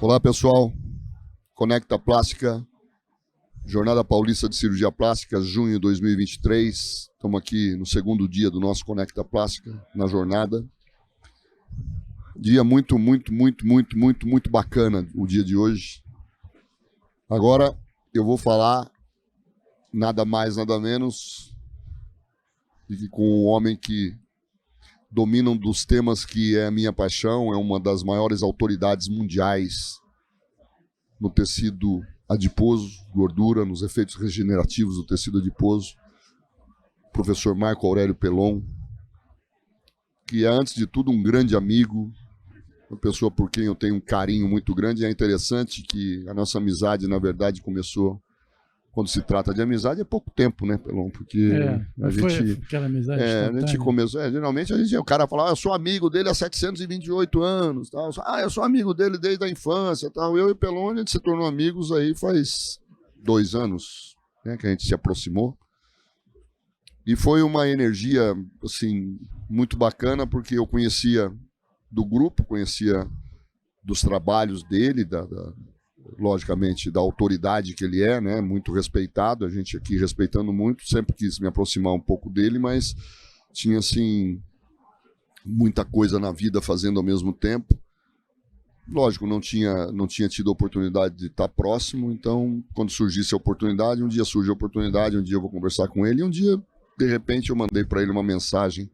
Olá, pessoal. Conecta Plástica, Jornada Paulista de Cirurgia Plástica, junho de 2023. Estamos aqui no segundo dia do nosso Conecta Plástica, na jornada. Dia muito bacana o dia de hoje. Agora eu vou falar nada mais, nada menos do que com um homem que domina um dos temas que é a minha paixão, é uma das maiores autoridades mundiais no tecido adiposo, gordura, nos efeitos regenerativos do tecido adiposo, professor Marco Aurélio Pelon, que é, antes de tudo, um grande amigo, uma pessoa por quem eu tenho um carinho muito grande. É interessante que a nossa amizade, na verdade, começou, quando se trata de amizade, é pouco tempo, né, Pelon? Porque a gente... aquela amizade a gente começou... geralmente o cara fala, eu sou amigo dele há 728 anos, tal. Eu sou amigo dele desde a infância, tal. Eu e o Pelon, a gente se tornou amigos aí faz 2 anos, né, que a gente se aproximou. E foi uma energia, assim, muito bacana, porque eu conhecia do grupo, conhecia dos trabalhos dele, logicamente, da autoridade que ele é, né, muito respeitado, a gente aqui respeitando muito, sempre quis me aproximar um pouco dele, mas tinha, assim, muita coisa na vida fazendo ao mesmo tempo. Lógico, não tinha tido a oportunidade de estar próximo, então, quando surgisse a oportunidade, um dia surge a oportunidade, um dia eu vou conversar com ele, e um dia, de repente, eu mandei para ele uma mensagem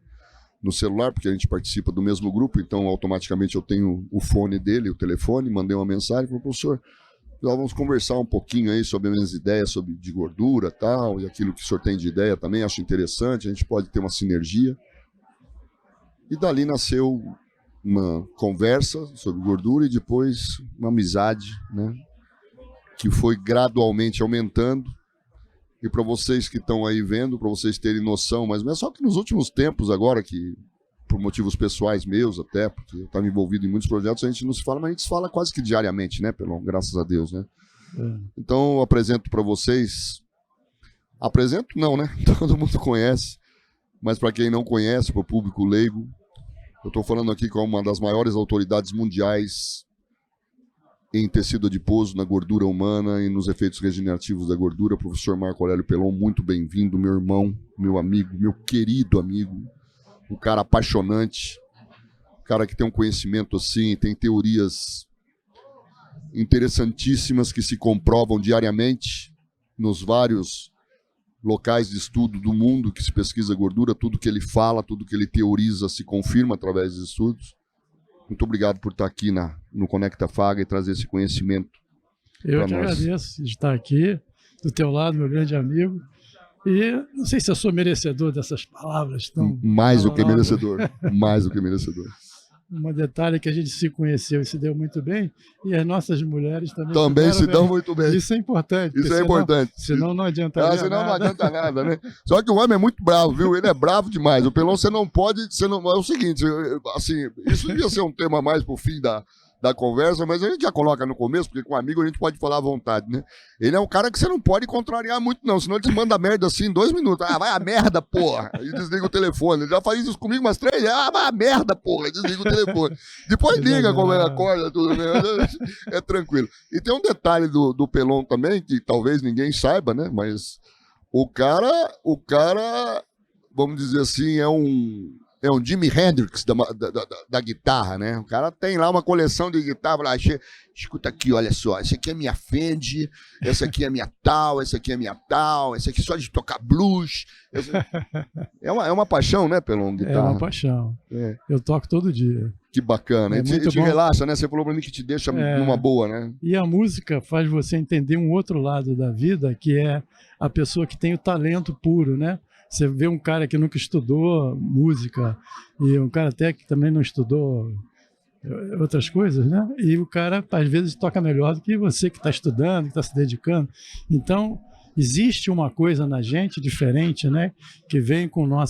no celular, porque a gente participa do mesmo grupo, então automaticamente eu tenho o fone dele, o telefone, mandei uma mensagem, falei, professor, vamos conversar um pouquinho aí sobre as minhas ideias de gordura tal, e aquilo que o senhor tem de ideia também, acho interessante, a gente pode ter uma sinergia. E dali nasceu uma conversa sobre gordura e depois uma amizade, né, que foi gradualmente aumentando. E para vocês que estão aí vendo, para vocês terem noção, mas não é só que nos últimos tempos agora, que por motivos pessoais meus até, porque eu estava envolvido em muitos projetos, a gente não se fala, mas a gente se fala quase que diariamente, né, Pelon? Graças a Deus, né? Então eu apresento para vocês, apresento não, né? Todo mundo conhece, mas para quem não conhece, para o público leigo, eu estou falando aqui com uma das maiores autoridades mundiais em tecido adiposo, na gordura humana e nos efeitos regenerativos da gordura, professor Marco Aurélio Pelon, muito bem-vindo, meu irmão, meu amigo, meu querido amigo, um cara apaixonante, um cara que tem um conhecimento assim, tem teorias interessantíssimas que se comprovam diariamente nos vários locais de estudo do mundo que se pesquisa gordura, tudo que ele fala, tudo que ele teoriza se confirma através de estudos. Muito obrigado por estar aqui no Conecta Faga e trazer esse conhecimento. Eu te agradeço de estar aqui, do teu lado, meu grande amigo. E não sei se eu sou merecedor dessas palavras. Mais do que merecedor. Mais do que merecedor. Um detalhe que a gente se conheceu e se deu muito bem, e as nossas mulheres também se dão muito bem. Isso é importante. Isso é importante. Senão não adianta nada. Senão não adianta nada, né? Só que o homem é muito bravo, viu? Ele é bravo demais. O Pelon, você não pode... é o seguinte, assim, isso devia ser um tema mais pro fim da conversa, mas a gente já coloca no começo, porque com um amigo a gente pode falar à vontade, né? Ele é um cara que você não pode contrariar muito, não, senão ele te manda merda assim em 2 minutos. Ah, vai a merda, porra! E desliga o telefone. Ele já faz isso comigo umas 3 vezes. Ah, vai a merda, porra! E desliga o telefone. Depois liga como ele acorda, tudo, né? É tranquilo. E tem um detalhe do Pelon também, que talvez ninguém saiba, né? Mas o cara, vamos dizer assim, é um Jimi Hendrix da guitarra, né? O cara tem lá uma coleção de guitarra, lá, escuta aqui, olha só, essa aqui é minha Fender, essa aqui é minha tal, essa aqui é minha tal, essa aqui só de tocar blues. É uma paixão, né, Pelon, guitarra? É uma paixão. É. Eu toco todo dia. Que bacana. E te relaxa, né? Você falou pra mim que te deixa numa boa, né? E a música faz você entender um outro lado da vida, que é a pessoa que tem o talento puro, né? Você vê um cara que nunca estudou música e um cara até que também não estudou outras coisas, né? E o cara, às vezes, toca melhor do que você que está estudando, que está se dedicando. Então, existe uma coisa na gente diferente, né? Que vem com uma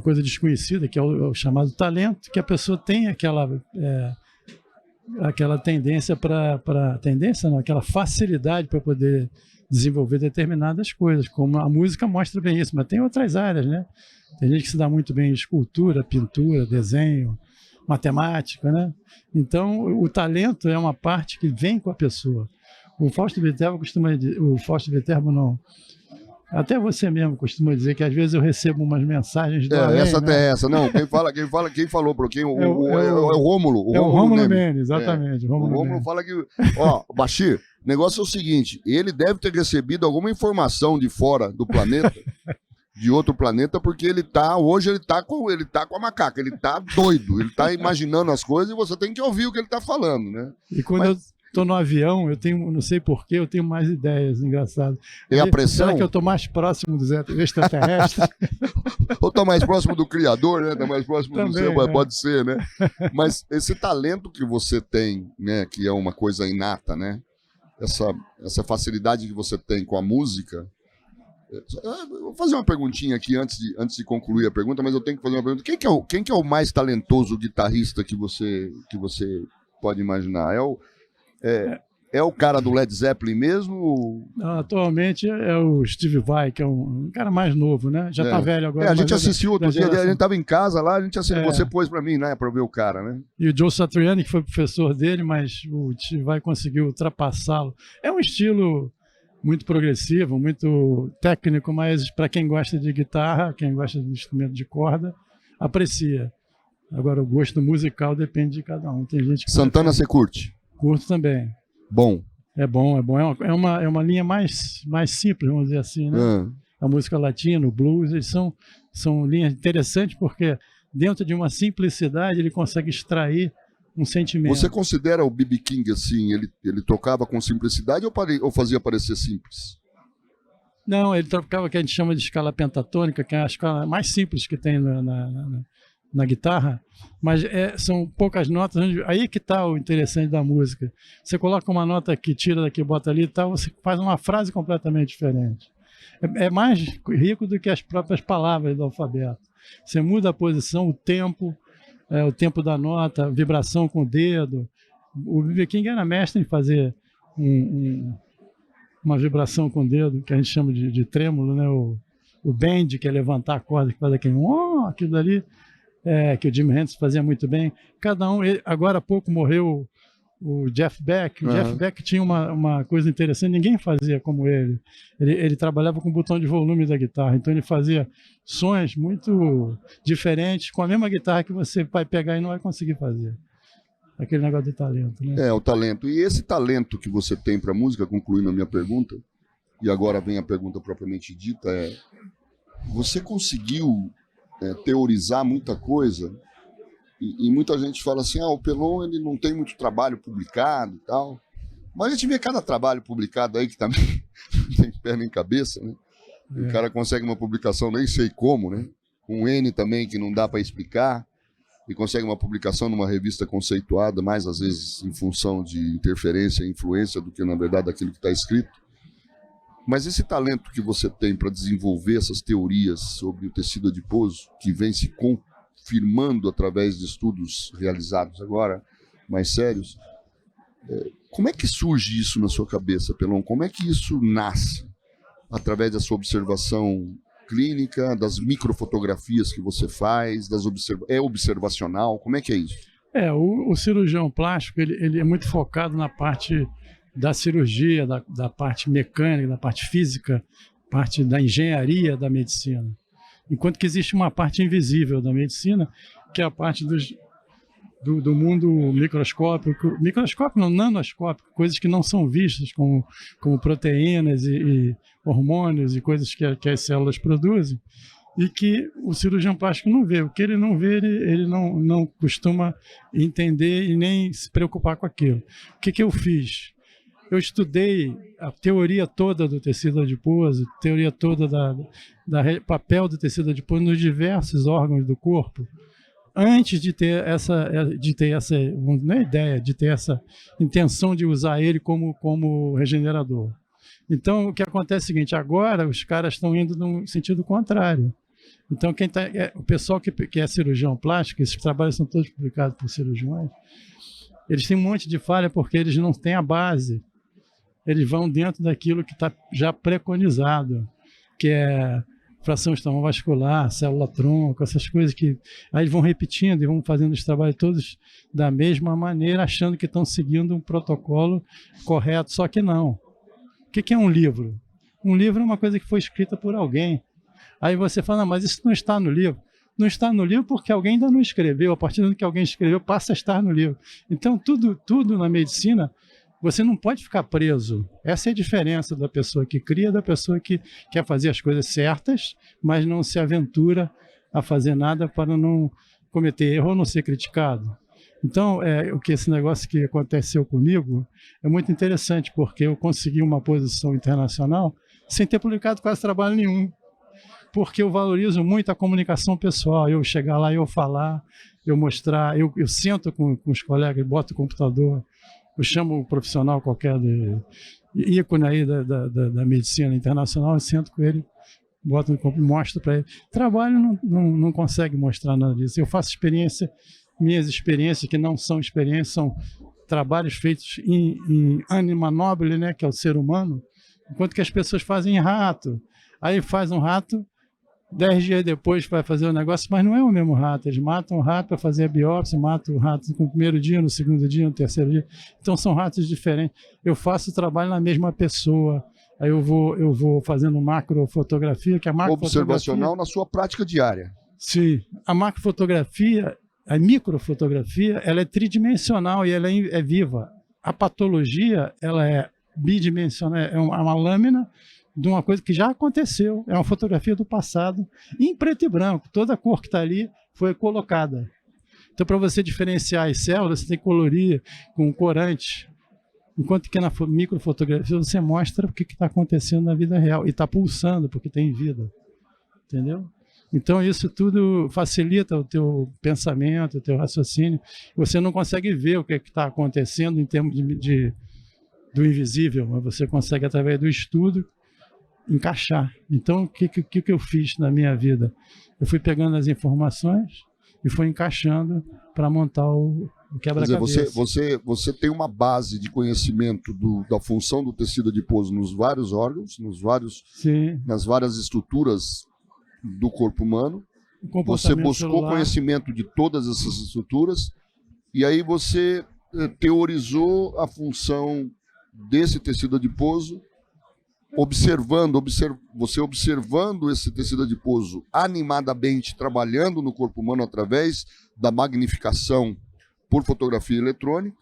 coisa desconhecida, que é o chamado talento, que a pessoa tem aquela tendência aquela facilidade para poder desenvolver determinadas coisas, como a música mostra bem isso, mas tem outras áreas, né? Tem gente que se dá muito bem em escultura, pintura, desenho, matemática, né? Então, o talento é uma parte que vem com a pessoa. O Fausto Viterbo não, até você mesmo costuma dizer que às vezes eu recebo umas mensagens do além, essa né? até essa. Não, quem falou para quem? É o Rômulo. É o Rômulo Mendes, exatamente. O Rômulo fala que... Ó, Bachir, o negócio é o seguinte, ele deve ter recebido alguma informação de fora do planeta, de outro planeta, porque hoje ele tá com a macaca, ele tá doido, ele tá imaginando as coisas e você tem que ouvir o que ele tá falando, né? E quando eu tô no avião, eu tenho, não sei porquê, eu tenho mais ideias, engraçado. E a pressão? Será que eu tô mais próximo dos extraterrestres? Ou tá mais próximo do Criador, né? Tá mais próximo Também, do céu, pode ser, né? Mas esse talento que você tem, né? Que é uma coisa inata, né? Essa facilidade que você tem com a música. Vou fazer uma perguntinha aqui antes de concluir a pergunta, mas eu tenho que fazer uma pergunta. Quem que é o mais talentoso guitarrista que você pode imaginar? É o cara do Led Zeppelin mesmo? Atualmente é o Steve Vai, que é um cara mais novo, né? Já tá velho agora. A gente assistiu outro dia, a gente tava em casa lá, você pôs pra mim, né? Pra ver o cara, né? E o Joe Satriani, que foi professor dele, mas o Steve Vai conseguiu ultrapassá-lo. É um estilo muito progressivo, muito técnico, mas para quem gosta de guitarra, quem gosta de instrumento de corda, aprecia. Agora, o gosto musical depende de cada um. Tem gente que Santana você curte? Curto também. Bom. É bom. É uma linha mais simples, vamos dizer assim, né? A música latina, o blues, eles são linhas interessantes porque dentro de uma simplicidade ele consegue extrair um sentimento. Você considera o B.B. King assim, ele tocava com simplicidade ou fazia parecer simples? Não, ele tocava o que a gente chama de escala pentatônica, que é a escala mais simples que tem na guitarra, mas são poucas notas, aí que está o interessante da música. Você coloca uma nota aqui, tira daqui, bota ali e tal, você faz uma frase completamente diferente. É mais rico do que as próprias palavras do alfabeto. Você muda a posição, o tempo da nota, a vibração com o dedo. O B.B. King era mestre em fazer uma vibração com o dedo, que a gente chama de trêmulo, né? O bend, que é levantar a corda, que faz aquilo dali, que o Jimi Hendrix fazia muito bem. Cada um, agora há pouco morreu o Jeff Beck. O Jeff Beck tinha uma coisa interessante, ninguém fazia como ele. Ele trabalhava com o botão de volume da guitarra, então ele fazia sons muito diferentes com a mesma guitarra que você vai pegar e não vai conseguir fazer. Aquele negócio de talento, né? O talento. E esse talento que você tem para música, concluindo a minha pergunta, e agora vem a pergunta propriamente dita, você conseguiu teorizar muita coisa, e muita gente fala assim, o Pelon ele não tem muito trabalho publicado e tal, mas a gente vê cada trabalho publicado aí que também não tem pé nem cabeça, né? O cara consegue uma publicação, nem sei como, né? Com um N também que não dá para explicar, e consegue uma publicação numa revista conceituada, mais às vezes em função de interferência e influência do que na verdade aquilo que está escrito. Mas esse talento que você tem para desenvolver essas teorias sobre o tecido adiposo, que vem se confirmando através de estudos realizados agora, mais sérios, como é que surge isso na sua cabeça, Pelon? Como é que isso nasce? Através da sua observação clínica, das microfotografias que você faz, é observacional? Como é que é isso? O cirurgião plástico ele é muito focado na parte da cirurgia, da parte mecânica, da parte física, parte da engenharia da medicina. Enquanto que existe uma parte invisível da medicina, que é a parte do mundo microscópico, não, nanoscópico, coisas que não são vistas, como proteínas e hormônios e coisas que as células produzem, e que o cirurgião plástico não vê. O que ele não vê, ele não costuma entender e nem se preocupar com aquilo. O que eu fiz? Eu estudei a teoria toda do tecido adiposo, teoria toda do papel do tecido adiposo nos diversos órgãos do corpo, antes de ter essa intenção de usar ele como regenerador. Então, o que acontece é o seguinte, agora os caras estão indo no sentido contrário. Então, o pessoal que é cirurgião plástico, esses trabalhos são todos publicados por cirurgiões, eles têm um monte de falha porque eles não têm a base. Eles vão dentro daquilo que está já preconizado, que é fração extramuscular, célula-tronco, essas coisas que aí vão repetindo e vão fazendo os trabalhos todos da mesma maneira, achando que estão seguindo um protocolo correto, só que não. O que é um livro? Um livro é uma coisa que foi escrita por alguém. Aí você fala, mas isso não está no livro. Não está no livro porque alguém ainda não escreveu. A partir do que alguém escreveu, passa a estar no livro. Então, tudo na medicina, você não pode ficar preso. Essa é a diferença da pessoa que cria, da pessoa que quer fazer as coisas certas, mas não se aventura a fazer nada para não cometer erro ou não ser criticado. Então, o que esse negócio que aconteceu comigo é muito interessante, porque eu consegui uma posição internacional sem ter publicado quase trabalho nenhum. Porque eu valorizo muito a comunicação pessoal, eu chegar lá, eu falar, eu mostrar, eu sento com os colegas, boto o computador, eu chamo um profissional qualquer, ícone aí da medicina internacional, eu sento com ele, mostro para ele. Trabalho não consegue mostrar nada disso. Eu faço minhas experiências que não são experiências, são trabalhos feitos em anima nobile, né, que é o ser humano, enquanto que as pessoas fazem rato. Aí faz um rato, 10 dias depois vai fazer o negócio, mas não é o mesmo rato. Eles matam o rato para fazer a biópsia, matam o rato no primeiro dia, no segundo dia, no terceiro dia. Então são ratos diferentes. Eu faço o trabalho na mesma pessoa. Aí eu vou fazendo macrofotografia, que é observacional na sua prática diária. Sim. A macrofotografia, a microfotografia, ela é tridimensional e ela é viva. A patologia, ela é bidimensional, é uma lâmina de uma coisa que já aconteceu, é uma fotografia do passado, em preto e branco, toda a cor que está ali foi colocada. Então, para você diferenciar as células, você tem que colorir com corante, enquanto que na microfotografia você mostra o que está acontecendo na vida real, e está pulsando, porque tem vida, entendeu? Então, isso tudo facilita o teu pensamento, o teu raciocínio, você não consegue ver o que está acontecendo em termos do invisível, mas você consegue, através do estudo, encaixar. Então, o que eu fiz na minha vida? Eu fui pegando as informações e fui encaixando para montar o quebra-cabeça. Quer dizer, você tem uma base de conhecimento da função do tecido adiposo nos vários órgãos, nas várias estruturas do corpo humano. Você buscou celular. Conhecimento de todas essas estruturas e aí você teorizou a função desse tecido adiposo, observando esse tecido adiposo animadamente trabalhando no corpo humano através da magnificação por fotografia eletrônica.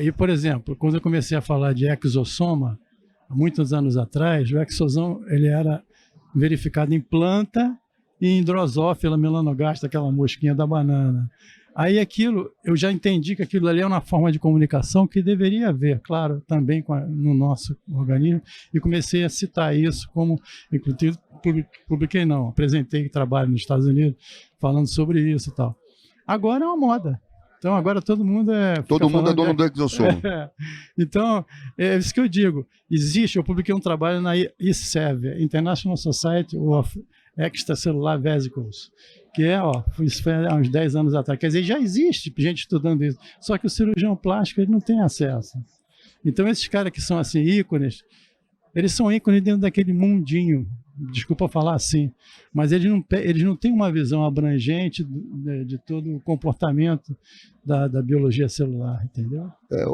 E por exemplo, quando eu comecei a falar de exossoma, há muitos anos atrás, o exossoma ele era verificado em planta e em Drosophila melanogasta, aquela mosquinha da banana. Aí eu já entendi que aquilo ali é uma forma de comunicação que deveria haver, claro, também no nosso organismo, e comecei a citar isso como, inclusive, apresentei trabalho nos Estados Unidos falando sobre isso e tal. Agora é uma moda. Então agora todo mundo é dono do exossoma. Então, é isso que eu digo. Eu publiquei um trabalho na ISEV, International Society of Extracellular Vesicles, que isso foi há uns 10 anos atrás. Quer dizer, já existe gente estudando isso, só que o cirurgião plástico ele não tem acesso. Então esses caras que são assim ícones, eles são ícones dentro daquele mundinho, desculpa falar assim, mas eles não têm uma visão abrangente de todo o comportamento da biologia celular, entendeu?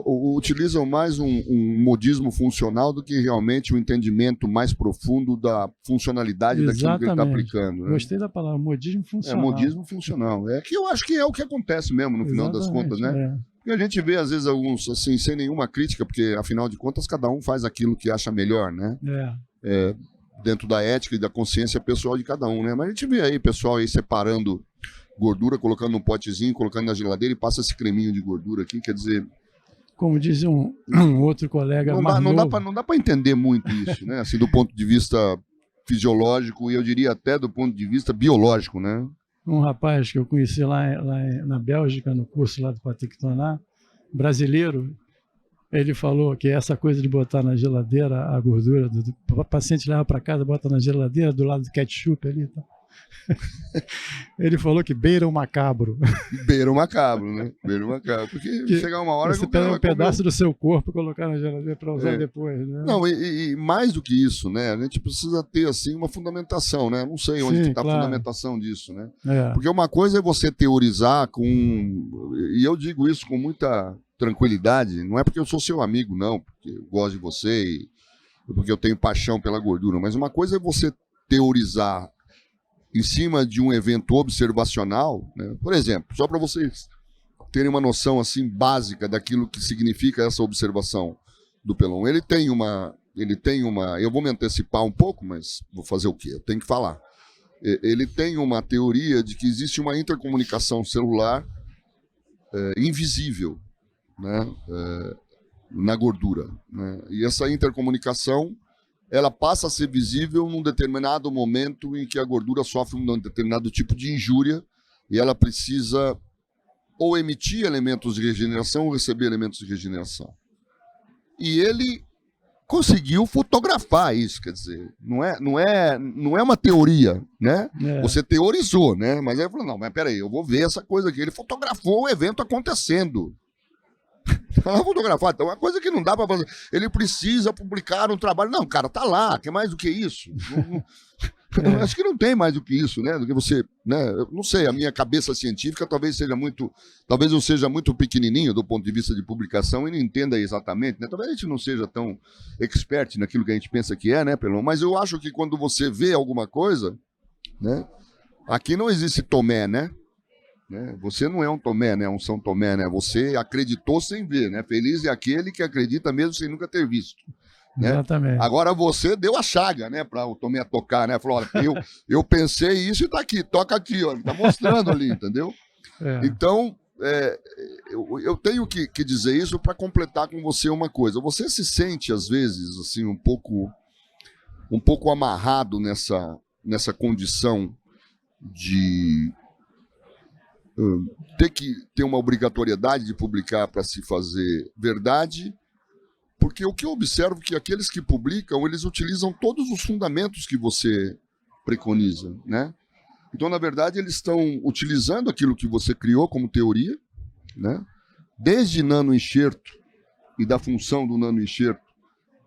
Utilizam mais um modismo funcional do que realmente um entendimento mais profundo da funcionalidade daquilo que ele está aplicando. Né? Gostei da palavra, modismo funcional. Modismo funcional. Que eu acho que é o que acontece mesmo no final das contas, né? E a gente vê, às vezes, alguns, assim, sem nenhuma crítica, porque, afinal de contas, cada um faz aquilo que acha melhor, né? Dentro da ética e da consciência pessoal de cada um, né? Mas a gente vê aí pessoal aí separando gordura, colocando num potezinho, colocando na geladeira e passa esse creminho de gordura aqui, quer dizer... Como diz um outro colega não dá para entender muito isso, né? Assim, do ponto de vista fisiológico e eu diria até do ponto de vista biológico, né? Um rapaz que eu conheci lá na Bélgica, no curso lá do Patrick Tonat, brasileiro, ele falou que essa coisa de botar na geladeira a gordura, o paciente leva para casa, bota na geladeira do lado do ketchup ali e tal. Ele falou que beira o macabro. Beira o macabro, né? Beira o macabro. Porque Que chegar uma hora você que o cara pega um vai comer pedaço do seu corpo e colocar na geladeira para usar É. depois, né? Não, e mais do que isso, né? A gente precisa ter, assim, uma fundamentação, né? Não sei onde Sim, está claro. a fundamentação disso, né? É. Porque uma coisa é você teorizar com... E eu digo isso com muita tranquilidade, não é porque eu sou seu amigo, não, porque eu gosto de você e porque eu tenho paixão pela gordura, mas uma coisa é você teorizar em cima de um evento observacional, né? Por exemplo, só para vocês terem uma noção assim básica daquilo que significa essa observação do Pelon. Ele tem uma, eu vou me antecipar um pouco, mas vou fazer o quê? Eu tenho que falar. Ele tem uma teoria de que existe uma intercomunicação celular invisível, né? Na gordura, né? E essa intercomunicação ela passa a ser visível num determinado momento em que a gordura sofre um determinado tipo de injúria e ela precisa ou emitir elementos de regeneração ou receber elementos de regeneração. E ele conseguiu fotografar isso, quer dizer, não é uma teoria, né? É. Você teorizou, né? Mas aí ele falou, não, mas peraí, eu vou ver essa coisa aqui. Ele fotografou o evento acontecendo. Fotografar, então é uma coisa que não dá para fazer. Ele precisa publicar um trabalho. Não, cara, tá lá, quer mais do que isso? Eu acho que não tem mais do que isso, né? Do que você, né? Eu não sei, a minha cabeça científica talvez eu seja muito pequenininho do ponto de vista de publicação e não entenda exatamente, né? Talvez a gente não seja tão expert naquilo que a gente pensa que é, né, Pelon? Mas eu acho que quando você vê alguma coisa, né? Aqui não existe Tomé, né? Você não é um Tomé, né? Um São Tomé, né? Você acreditou sem ver, né? Feliz é aquele que acredita mesmo sem nunca ter visto. Né? Exatamente. Agora você deu a chaga, né? Para o Tomé tocar, né? Falou, olha, eu pensei isso e tá aqui, toca aqui, ó. Tá mostrando ali, entendeu? Então, eu tenho que dizer isso para completar com você uma coisa. Você se sente, às vezes, assim, um pouco amarrado nessa condição de ter que ter uma obrigatoriedade de publicar para se fazer verdade, porque o que eu observo é que aqueles que publicam, eles utilizam todos os fundamentos que você preconiza, né? Então, na verdade, eles estão utilizando aquilo que você criou como teoria, né? Desde nanoenxerto e da função do nanoenxerto,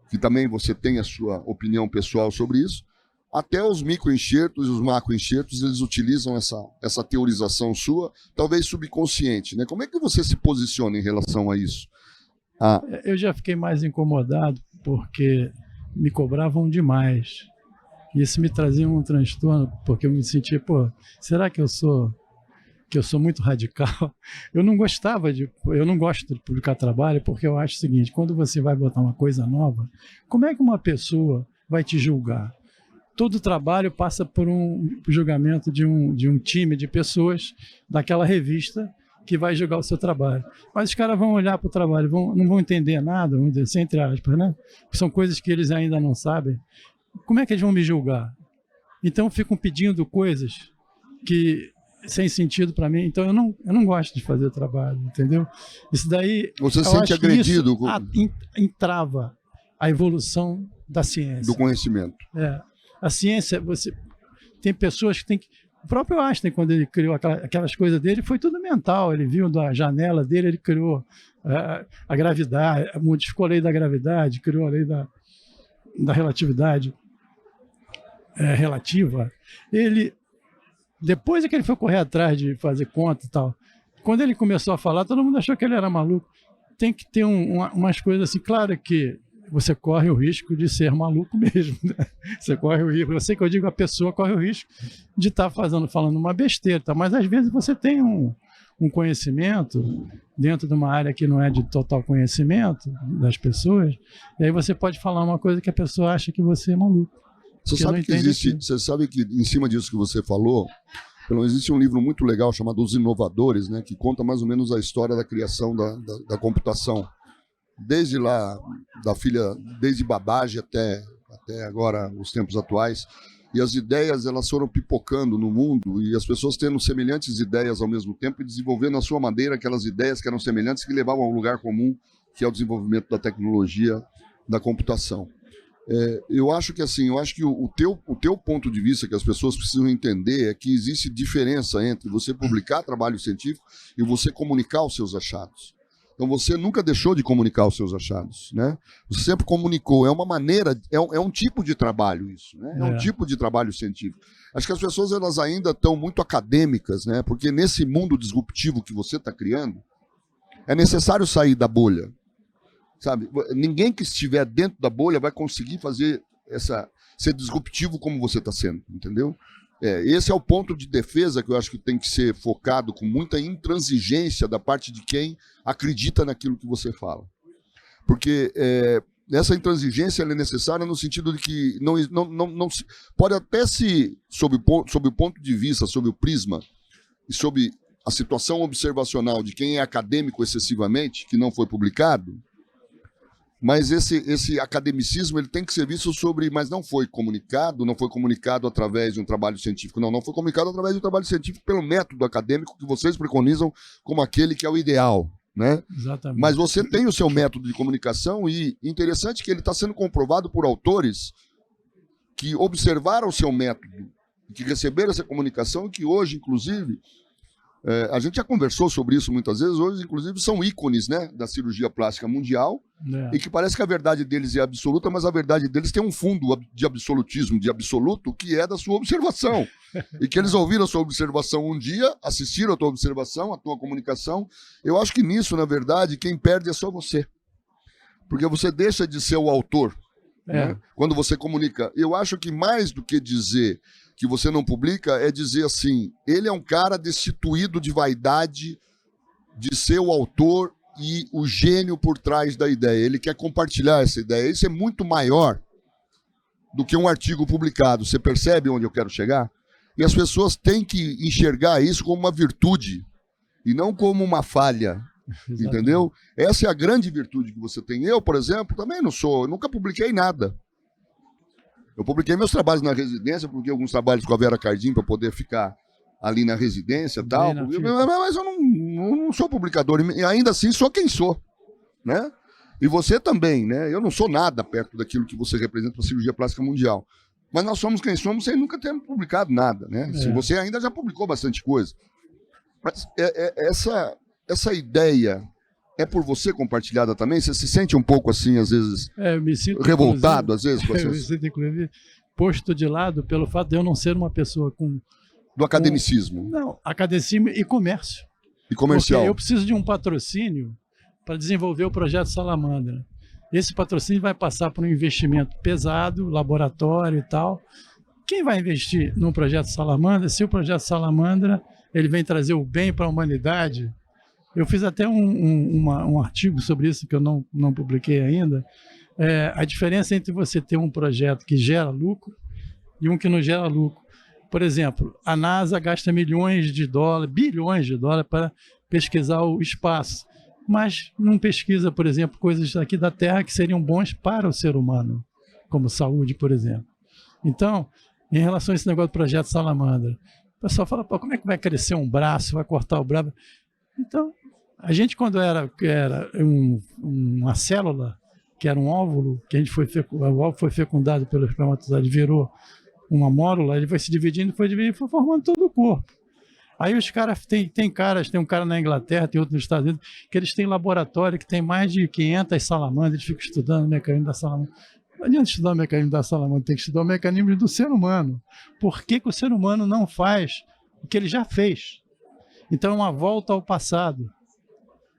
que também você tem a sua opinião pessoal sobre isso, até os microenxertos e os macroenxertos, eles utilizam essa teorização sua, talvez subconsciente, né? Como é que você se posiciona em relação a isso? Eu já fiquei mais incomodado porque me cobravam demais. Isso me trazia um transtorno, porque eu me sentia, será que eu sou muito radical? Eu não gosto de publicar trabalho, porque eu acho o seguinte, quando você vai botar uma coisa nova, como é que uma pessoa vai te julgar? Todo trabalho passa por um julgamento de um time de pessoas daquela revista que vai julgar o seu trabalho. Mas os caras vão olhar para o trabalho, não vão entender nada, vamos dizer assim, entre aspas, né? São coisas que eles ainda não sabem. Como é que eles vão me julgar? Então ficam pedindo coisas que sem sentido para mim. Então eu não gosto de fazer trabalho, entendeu? Isso daí... Você se sente agredido? Isso entrava a evolução da ciência. Do conhecimento. A ciência, tem pessoas que tem que... O próprio Einstein, quando ele criou aquelas coisas dele, foi tudo mental. Ele viu da janela dele, ele criou a gravidade, modificou a lei da gravidade, criou a lei da relatividade relativa. Depois é que ele foi correr atrás de fazer conta e tal. Quando ele começou a falar, todo mundo achou que ele era maluco. Tem que ter umas coisas assim, claro que você corre o risco de ser maluco mesmo, né? Você corre o risco, eu sei que eu digo a pessoa corre o risco de estar falando uma besteira, tá? Mas às vezes você tem um conhecimento dentro de uma área que não é de total conhecimento das pessoas, e aí você pode falar uma coisa que a pessoa acha que você é maluco. Você sabe que em cima disso que você falou, existe um livro muito legal chamado Os Inovadores, né, que conta mais ou menos a história da criação da computação. Desde lá, desde Babbage até agora, os tempos atuais. E as ideias, elas foram pipocando no mundo e as pessoas tendo semelhantes ideias ao mesmo tempo e desenvolvendo à sua maneira aquelas ideias que eram semelhantes, que levavam a um lugar comum, que é o desenvolvimento da tecnologia da computação. Eu acho que assim, o teu ponto de vista que as pessoas precisam entender é que existe diferença entre você publicar trabalho científico e você comunicar os seus achados. Então você nunca deixou de comunicar os seus achados, né? Você sempre comunicou. É uma maneira, é um tipo de trabalho isso, né? É um tipo de trabalho científico. Acho que as pessoas elas ainda estão muito acadêmicas, né? Porque nesse mundo disruptivo que você está criando, é necessário sair da bolha, sabe? Ninguém que estiver dentro da bolha vai conseguir ser disruptivo como você está sendo, entendeu? Esse é o ponto de defesa que eu acho que tem que ser focado com muita intransigência da parte de quem acredita naquilo que você fala. Porque essa intransigência é necessária no sentido de que não pode até se, sob o ponto de vista, sob o prisma e sob a situação observacional de quem é acadêmico excessivamente, que não foi publicado, mas esse academicismo ele tem que ser visto mas não foi comunicado através de um trabalho científico, não foi comunicado através de um trabalho científico pelo método acadêmico que vocês preconizam como aquele que é o ideal, né? Exatamente. Mas você tem o seu método de comunicação e interessante que ele está sendo comprovado por autores que observaram o seu método, que receberam essa comunicação e que hoje, inclusive, a gente já conversou sobre isso muitas vezes, hoje, inclusive, são ícones, né, da cirurgia plástica mundial, e que parece que a verdade deles é absoluta, mas a verdade deles tem um fundo de absolutismo, de absoluto, que é da sua observação. E que eles ouviram a sua observação um dia, assistiram a tua observação, a tua comunicação. Eu acho que nisso, na verdade, quem perde é só você. Porque você deixa de ser o autor, né, quando você comunica. Eu acho que mais do que dizer que você não publica, é dizer assim, ele é um cara destituído de vaidade de ser o autor e o gênio por trás da ideia. Ele quer compartilhar essa ideia. Isso é muito maior do que um artigo publicado. Você percebe onde eu quero chegar? E as pessoas têm que enxergar isso como uma virtude e não como uma falha. Exatamente. Entendeu? Essa é a grande virtude que você tem. Eu, por exemplo, também nunca publiquei nada. Eu publiquei meus trabalhos na residência, publiquei alguns trabalhos com a Vera Cardim para poder ficar ali na residência e tal. Mas eu não sou publicador, e ainda assim sou quem sou, né? E você também, né? Eu não sou nada perto daquilo que você representa para a cirurgia plástica mundial. Mas nós somos quem somos sem nunca ter publicado nada, né? Assim, você ainda já publicou bastante coisa. Mas essa ideia é por você compartilhada também? Você se sente um pouco assim, às vezes, eu me sinto, revoltado, às vezes? Eu me sinto, inclusive, posto de lado pelo fato de eu não ser uma pessoa com... Do academicismo. Não, academicismo e comércio. E comercial. Porque eu preciso de um patrocínio para desenvolver o projeto Salamandra. Esse patrocínio vai passar por um investimento pesado, laboratório e tal. Quem vai investir num projeto Salamandra, se o projeto Salamandra ele vem trazer o bem para a humanidade... Eu fiz até um artigo sobre isso que eu não publiquei ainda. A diferença entre você ter um projeto que gera lucro e um que não gera lucro. Por exemplo, a NASA gasta bilhões de dólares para pesquisar o espaço, mas não pesquisa, por exemplo, coisas aqui da Terra que seriam bons para o ser humano, como saúde, por exemplo. Então, em relação a esse negócio do projeto Salamandra, o pessoal fala, como é que vai crescer um braço, vai cortar o braço? Então, a gente quando era uma célula, que era um óvulo, que o óvulo foi fecundado pelo espermatozoide, virou uma mórula, ele foi se dividindo, foi formando todo o corpo. Aí os caras, tem um cara na Inglaterra, tem outro nos Estados Unidos, que eles têm laboratório que tem mais de 500 salamandras, eles ficam estudando o mecanismo da salamandra. Não adianta estudar o mecanismo da salamandra, tem que estudar o mecanismo do ser humano. Por que o ser humano não faz o que ele já fez? Então é uma volta ao passado.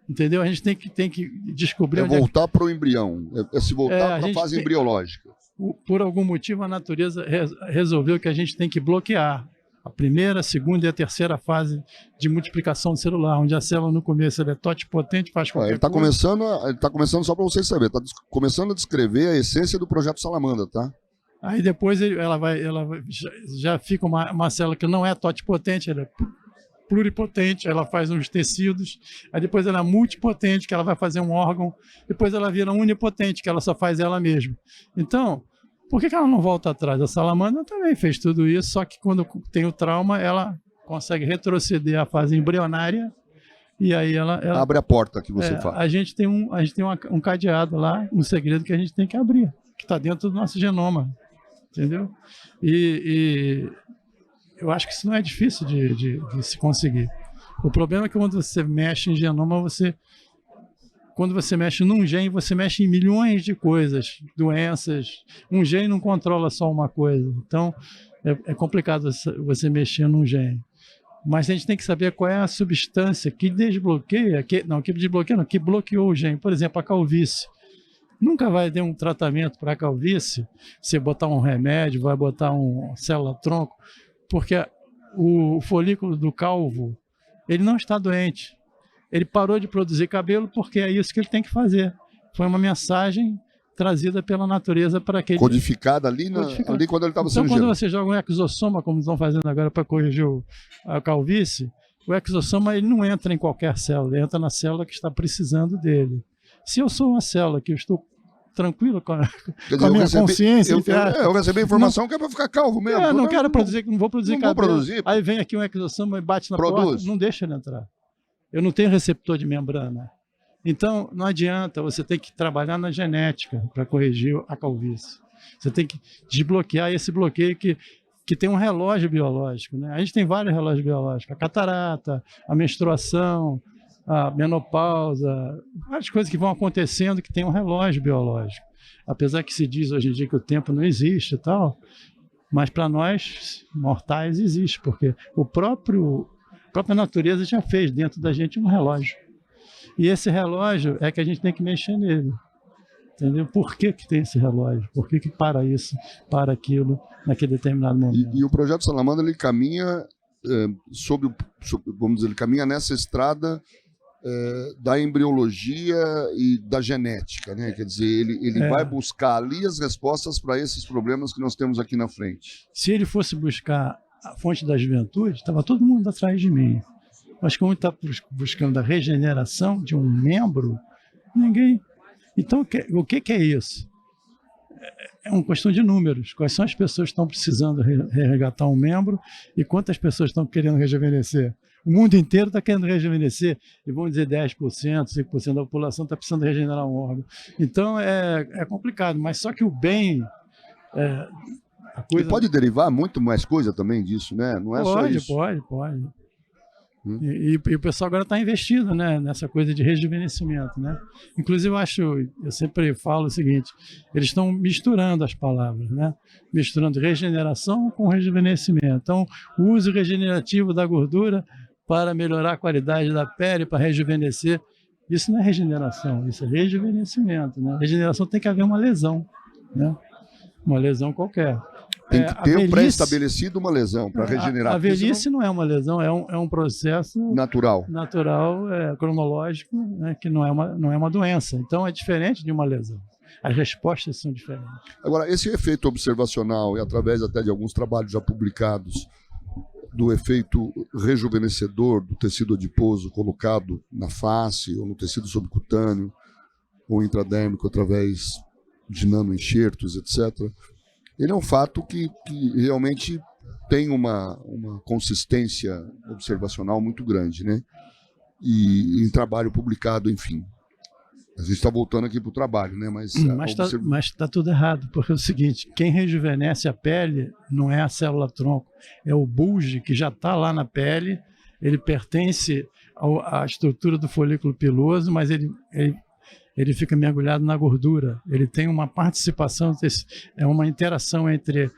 Entendeu? A gente tem que descobrir... voltar para o embrião, se voltar para a fase embriológica. Por algum motivo, a natureza resolveu que a gente tem que bloquear a primeira, a segunda e a terceira fase de multiplicação celular, onde a célula no começo ela é totipotente, faz qualquer coisa. Ele está começando, só para vocês saberem, está começando a descrever a essência do projeto Salamandra, tá? Aí depois ela já fica uma célula que não é totipotente, ela é pluripotente, ela faz uns tecidos, aí depois ela é multipotente, que ela vai fazer um órgão, depois ela vira unipotente, que ela só faz ela mesma. Então, por que ela não volta atrás? A salamandra também fez tudo isso, só que quando tem o trauma, ela consegue retroceder à fase embrionária, e aí ela abre a porta que você fala. A gente tem um cadeado lá, um segredo que a gente tem que abrir. que está dentro do nosso genoma, entendeu? E eu acho que isso não é difícil de se conseguir. O problema é que quando você mexe em genoma, quando você mexe num gene, você mexe em milhões de coisas, doenças. Um gene não controla só uma coisa. Então, é complicado você mexer num gene. Mas a gente tem que saber qual é a substância que desbloqueia, que bloqueou o gene. Por exemplo, a calvície. Nunca vai ter um tratamento para a calvície, você botar um remédio, vai botar uma célula-tronco, porque o folículo do calvo, ele não está doente. Ele parou de produzir cabelo porque é isso que ele tem que fazer. Foi uma mensagem trazida pela natureza para aquele... Codificada ali, ali quando ele estava sendo Então, quando você joga um exossoma, como estão fazendo agora para corrigir a calvície, o exossoma ele não entra em qualquer célula, ele entra na célula que está precisando dele. Se eu sou uma célula que eu estou tranquilo com a minha consciência... Eu recebi informação que é para ficar calvo mesmo. Não quero produzir, não vou produzir cabelo. Vou produzir. Aí vem aqui um exossoma e bate na porta, não deixa ele entrar. Eu não tenho receptor de membrana. Então, não adianta, você tem que trabalhar na genética para corrigir a calvície. Você tem que desbloquear esse bloqueio que tem um relógio biológico, né? A gente tem vários relógios biológicos. A catarata, a menstruação, a menopausa, várias coisas que vão acontecendo que tem um relógio biológico. Apesar que se diz hoje em dia que o tempo não existe e tal, mas para nós, mortais, existe, porque a própria natureza já fez dentro da gente um relógio. E esse relógio é que a gente tem que mexer nele. Entendeu? Por que tem esse relógio? Por que para isso, para aquilo, naquele determinado momento? E o Projeto Salamandra, ele caminha vamos dizer, ele caminha nessa estrada da embriologia e da genética, né? Quer dizer, ele vai buscar ali as respostas para esses problemas que nós temos aqui na frente. Se ele fosse buscar a fonte da juventude, estava todo mundo atrás de mim. Mas como está buscando a regeneração de um membro, ninguém... Então, o que é isso? É uma questão de números. Quais são as pessoas que estão precisando resgatar um membro e quantas pessoas estão querendo rejuvenescer? O mundo inteiro está querendo rejuvenescer e vamos dizer 10%, 5% da população está precisando regenerar um órgão. Então, é complicado, mas só que o bem... a coisa... E pode derivar muito mais coisa também disso, né? Não é só isso. Pode. E o pessoal agora está investindo, né, nessa coisa de rejuvenescimento, né? Inclusive, eu sempre falo o seguinte, eles estão misturando as palavras, né? Misturando regeneração com rejuvenescimento. Então, o uso regenerativo da gordura para melhorar a qualidade da pele, para rejuvenescer. Isso não é regeneração, isso é rejuvenescimento, né? Regeneração tem que haver uma lesão, né? Uma lesão qualquer. Tem que ter pré-estabelecido uma lesão para regenerar. A velhice não é uma lesão, é um processo natural, cronológico, né, que não é uma doença. Então é diferente de uma lesão. As respostas são diferentes. Agora, esse efeito observacional, e através até de alguns trabalhos já publicados, do efeito rejuvenescedor do tecido adiposo colocado na face ou no tecido subcutâneo ou intradérmico através de nanoenxertos, etc., ele é um fato que realmente tem uma consistência observacional muito grande, né? E em trabalho publicado, enfim. A gente está voltando aqui para o trabalho, né? Mas está tudo errado, porque é o seguinte, quem rejuvenesce a pele não é a célula-tronco, é o bulge que já está lá na pele, ele pertence à estrutura do folículo piloso, mas ele fica mergulhado na gordura. Ele tem uma participação, é uma interação entre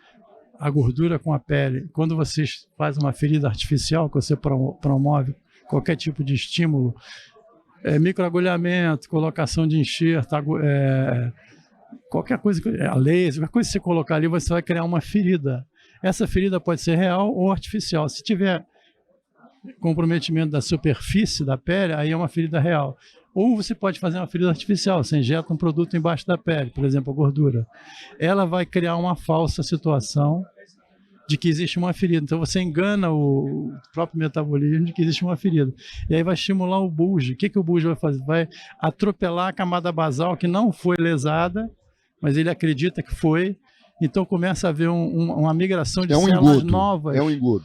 a gordura com a pele. Quando você faz uma ferida artificial, que você promove qualquer tipo de estímulo, microagulhamento, colocação de enxerto, qualquer coisa, a laser, qualquer coisa que você colocar ali, você vai criar uma ferida. Essa ferida pode ser real ou artificial. Se tiver comprometimento da superfície da pele, aí é uma ferida real. Ou você pode fazer uma ferida artificial, você injeta um produto embaixo da pele, por exemplo, a gordura. Ela vai criar uma falsa situação de que existe uma ferida. Então você engana o próprio metabolismo de que existe uma ferida. E aí vai estimular o bulge. O que o bulge vai fazer? Vai atropelar a camada basal que não foi lesada, mas ele acredita que foi. Então começa a haver uma migração de células novas. É um engodo.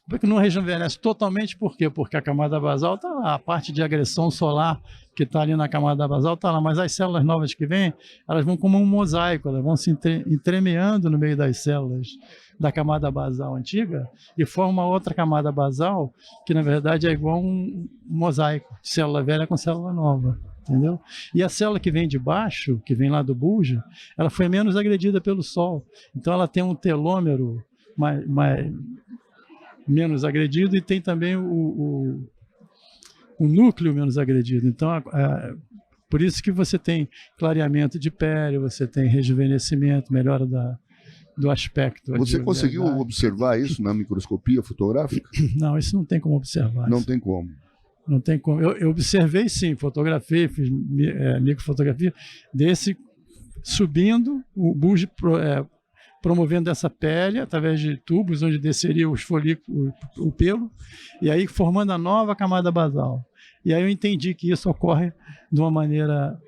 porque não rejuvenesce totalmente, por quê? Porque a camada basal está lá, a parte de agressão solar que está ali na camada basal está lá, mas as células novas que vêm, elas vão como um mosaico, elas vão se entremeando no meio das células da camada basal antiga e forma uma outra camada basal que, na verdade, é igual um mosaico, célula velha com célula nova. Entendeu? E a célula que vem de baixo, que vem lá do bulbo, ela foi menos agredida pelo sol. Então ela tem um telômero menos agredido e tem também o núcleo menos agredido. Então, por isso que você tem clareamento de pele, você tem rejuvenescimento, melhora do aspecto. Você conseguiu observar isso na microscopia fotográfica? Não, isso não tem como observar. Não tem como. Não tem como. Eu observei, sim, fotografei, fiz microfotografia desse subindo, o bulbo promovendo essa pele através de tubos onde desceria os folículos, o pelo, e aí formando a nova camada basal. E aí eu entendi que isso ocorre de uma maneira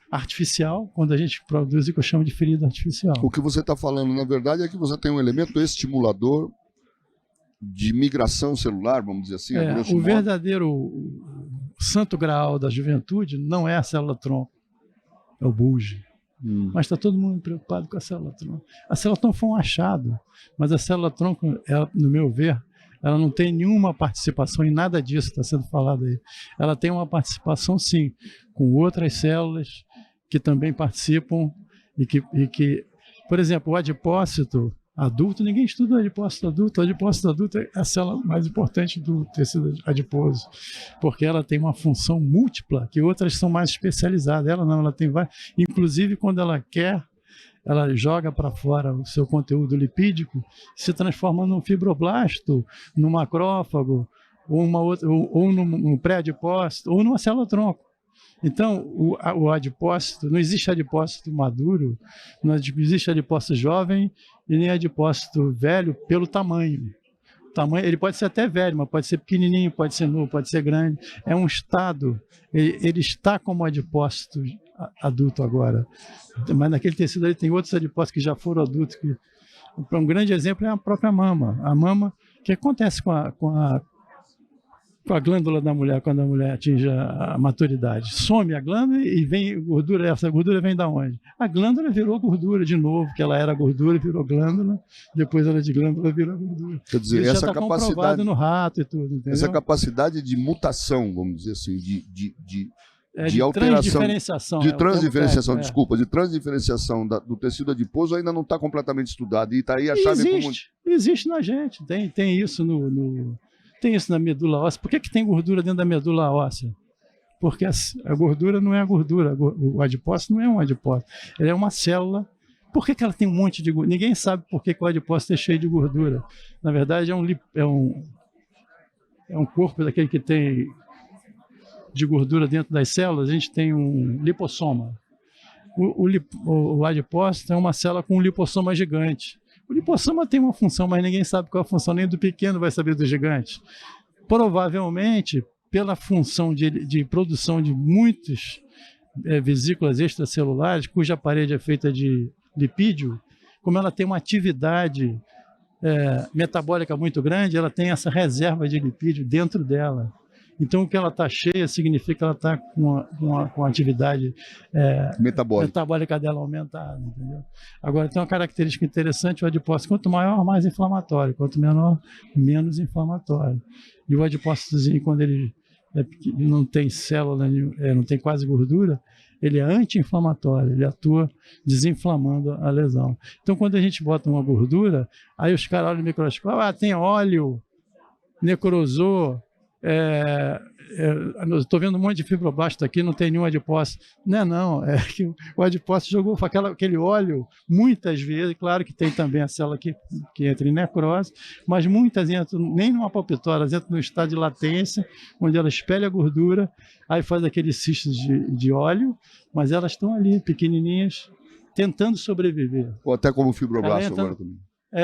artificial, quando a gente produz o que eu chamo de ferida artificial. O que você está falando, na verdade, é que você tem um elemento estimulador de migração celular, vamos dizer assim. O verdadeiro santo graal da juventude não é a célula-tronco, é o bulbo. Mas está todo mundo preocupado com a célula-tronco. A célula-tronco foi um achado, mas a célula-tronco, no meu ver, ela não tem nenhuma participação em nada disso que está sendo falado aí. Ela tem uma participação, sim, com outras células que também participam e que, por exemplo, o adipócito adulto, ninguém estuda o adipócito adulto. O adipócito adulto é a célula mais importante do tecido adiposo, porque ela tem uma função múltipla, que outras são mais especializadas. Ela não, ela tem várias. Inclusive, quando ela quer, ela joga para fora o seu conteúdo lipídico, se transforma num fibroblasto, num macrófago, ou num pré-adipócito, ou numa célula-tronco. Então, o adipócito, não existe adipócito maduro, não existe adipócito jovem e nem adipócito velho pelo tamanho. Ele pode ser até velho, mas pode ser pequenininho, pode ser novo, pode ser grande. É um estado, ele está como adipócito adulto agora. Mas naquele tecido ali tem outros adipócitos que já foram adultos. Um grande exemplo é a própria mama. A mama, o que acontece com a glândula da mulher quando a mulher atinge a maturidade? Some a glândula e vem gordura. Essa gordura vem da onde? A glândula virou gordura de novo, que ela era gordura e virou glândula, depois ela de glândula virou gordura. Quer dizer, isso essa já tá capacidade comprovado no rato e tudo, entendeu? Essa capacidade de mutação, vamos dizer assim, de alteração, transdiferenciação, de transdiferenciação, desculpa, de transdiferenciação do tecido adiposo ainda não está completamente estudado. E está aí a chave comum. Existe na gente, tem isso tem isso na medula óssea. Por que tem gordura dentro da medula óssea? Porque a gordura não é a gordura, o adipócito não é um adipócito, ele é uma célula. Por que ela tem um monte de gordura? Ninguém sabe por que o adipócito é cheio de gordura. Na verdade, é um corpo daquele que tem de gordura dentro das células. A gente tem um lipossoma. O adipócito é uma célula com um lipossoma gigante. O lipossoma tem uma função, mas ninguém sabe qual é a função, nem do pequeno vai saber do gigante. Provavelmente, pela função de produção de muitas vesículas extracelulares, cuja parede é feita de lipídio, como ela tem uma atividade metabólica muito grande, ela tem essa reserva de lipídio dentro dela. Então, o que ela está cheia significa que ela está com a atividade metabólica dela aumentada. Entendeu? Agora, tem uma característica interessante: o adipócito, quanto maior, mais inflamatório, quanto menor, menos inflamatório. E o adipócitozinho, quando ele não tem célula, não tem quase gordura, ele é anti-inflamatório, ele atua desinflamando a lesão. Então, quando a gente bota uma gordura, aí os caras olham no microscópio, tem óleo, necrosou. Estou vendo um monte de fibroblasto aqui, não tem nenhum adipócito. Não, é que o adipócito jogou aquele óleo muitas vezes. Claro que tem também a célula que entra em necrose, mas muitas entram nem numa palpitória, elas entram no estado de latência, onde ela espelha a gordura, aí faz aqueles cistos de óleo, mas elas estão ali, pequenininhas, tentando sobreviver. Ou até como fibroblasto agora também.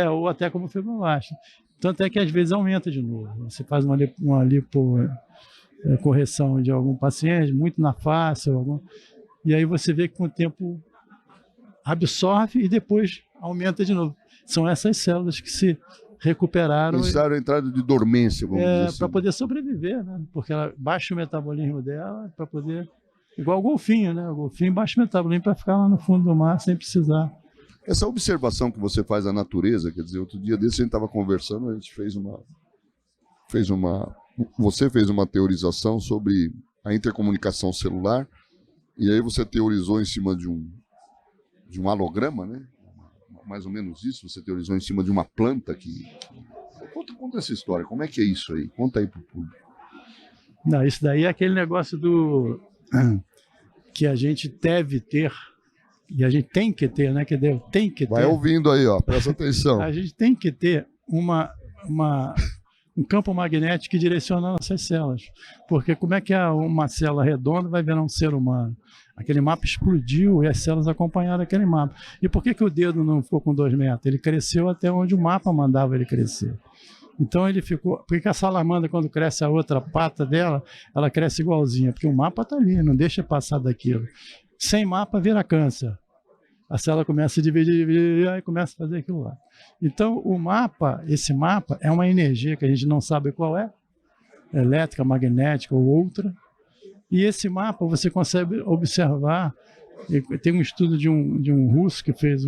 Ou até como fibroblasto. Tanto é que às vezes aumenta de novo. Você faz uma correção de algum paciente, muito na face, e aí você vê que com o tempo absorve e depois aumenta de novo. São essas células que se recuperaram. Pensaram em entrada de dormência, vamos dizer assim. Para poder sobreviver, né? Porque ela baixa o metabolismo dela para poder... Igual o golfinho, né? O golfinho baixa o metabolismo para ficar lá no fundo do mar sem precisar. Essa observação que você faz da natureza, quer dizer, outro dia desse a gente estava conversando, a gente você fez uma teorização sobre a intercomunicação celular, e aí você teorizou em cima de um halograma, né? Mais ou menos isso, você teorizou em cima de uma planta que... Conta essa história, como é que é isso aí? Conta aí pro público. Não, isso daí é aquele negócio que a gente deve ter, e a gente tem que ter, né? Tem que ter. Vai ouvindo aí, ó, presta atenção. A gente tem que ter um campo magnético que direciona nossas células. Porque como é que uma célula redonda vai virar um ser humano? Aquele mapa explodiu e as células acompanharam aquele mapa. E por que o dedo não ficou com 2 metros? Ele cresceu até onde o mapa mandava ele crescer. Então ele ficou... Por que a salamandra, quando cresce a outra pata dela, ela cresce igualzinha? Porque o mapa está ali, não deixa passar daquilo. Sem mapa vira câncer. A célula começa a dividir, aí começa a fazer aquilo lá. Então esse mapa é uma energia que a gente não sabe qual é, elétrica, magnética ou outra. E esse mapa você consegue observar. Tem um estudo de um russo que fez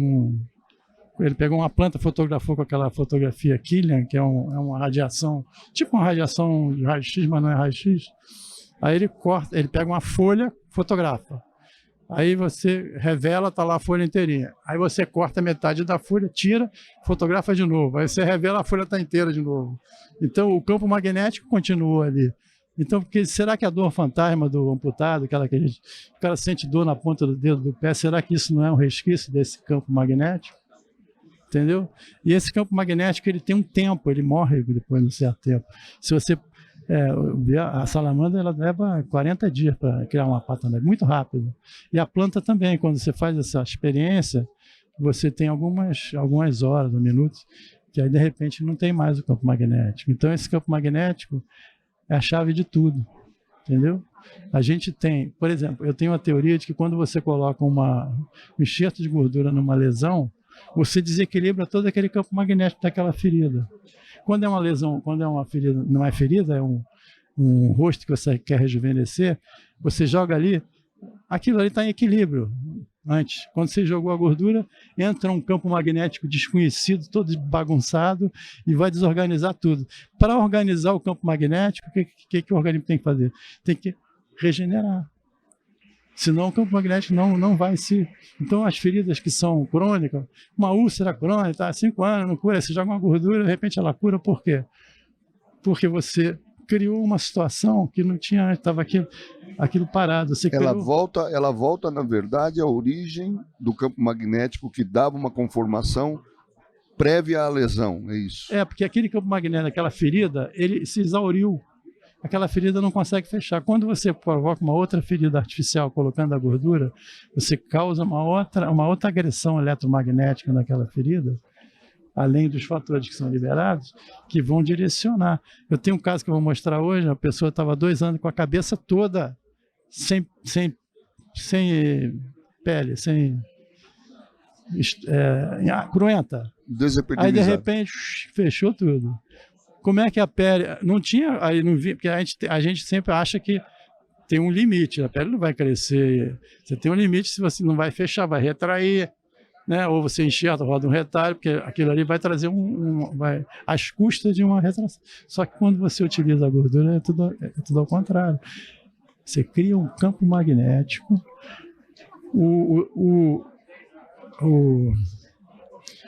ele pegou uma planta, fotografou com aquela fotografia Killian, que é uma radiação, tipo uma radiação de raio-x, mas não é raio-x. Aí ele pega uma folha, fotografa. Aí você revela, está lá a folha inteirinha. Aí você corta metade da folha, tira, fotografa de novo. Aí você revela, a folha está inteira de novo. Então o campo magnético continua ali. Então, será que a dor fantasma do amputado, aquela que o cara sente dor na ponta do dedo do pé, será que isso não é um resquício desse campo magnético? Entendeu? E esse campo magnético, ele tem um tempo, ele morre depois de um certo tempo. Se você ver a salamandra, ela leva 40 dias para criar uma pata, muito rápido. E a planta também, quando você faz essa experiência, você tem algumas horas, minutos, que aí de repente não tem mais o campo magnético. Então esse campo magnético é a chave de tudo, entendeu? A gente tem, por exemplo, eu tenho a teoria de que quando você coloca um enxerto de gordura numa lesão, você desequilibra todo aquele campo magnético daquela ferida. Quando é uma lesão, quando é uma ferida, não é ferida, é um rosto que você quer rejuvenescer, você joga ali, aquilo ali está em equilíbrio. Antes, quando você jogou a gordura, entra um campo magnético desconhecido, todo bagunçado, e vai desorganizar tudo. Para organizar o campo magnético, o que o organismo tem que fazer? Tem que regenerar. Senão o campo magnético não vai se... Então as feridas que são crônicas, uma úlcera crônica, está há 5 anos, não cura, você joga uma gordura, de repente ela cura, por quê? Porque você criou uma situação que não tinha, estava aquilo parado. Ela volta, na verdade, à origem do campo magnético que dava uma conformação prévia à lesão, é isso? Porque aquele campo magnético, aquela ferida, ele se exauriu. Aquela ferida não consegue fechar. Quando você provoca uma outra ferida artificial colocando a gordura, você causa uma outra agressão eletromagnética naquela ferida, além dos fatores que são liberados, que vão direcionar. Eu tenho um caso que eu vou mostrar hoje, a pessoa estava 2 anos com a cabeça toda sem pele, cruenta. Aí de repente fechou tudo. Como é que a pele... Não tinha... Aí não vi, porque a gente sempre acha que tem um limite, a pele não vai crescer. Você tem um limite se você não vai fechar, vai retrair, né? Ou você enxerta, roda um retalho, porque aquilo ali vai trazer às custas de uma retração. Só que quando você utiliza a gordura, é tudo ao contrário. Você cria um campo magnético,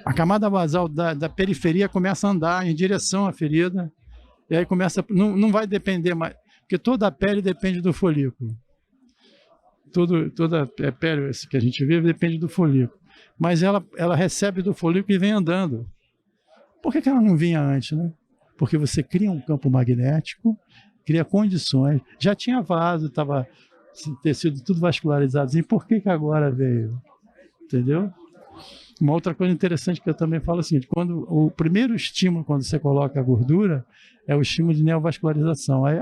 a camada basal da periferia começa a andar em direção à ferida, e aí começa, não vai depender mais, porque toda a pele depende do folículo. Toda a pele que a gente vive depende do folículo. Mas ela recebe do folículo e vem andando. Por que ela não vinha antes, né? Porque você cria um campo magnético, cria condições, já tinha vaso, estava tecido tudo vascularizado, e por que agora veio? Entendeu? Uma outra coisa interessante que eu também falo é o seguinte: o primeiro estímulo quando você coloca a gordura é o estímulo de neovascularização. Aí,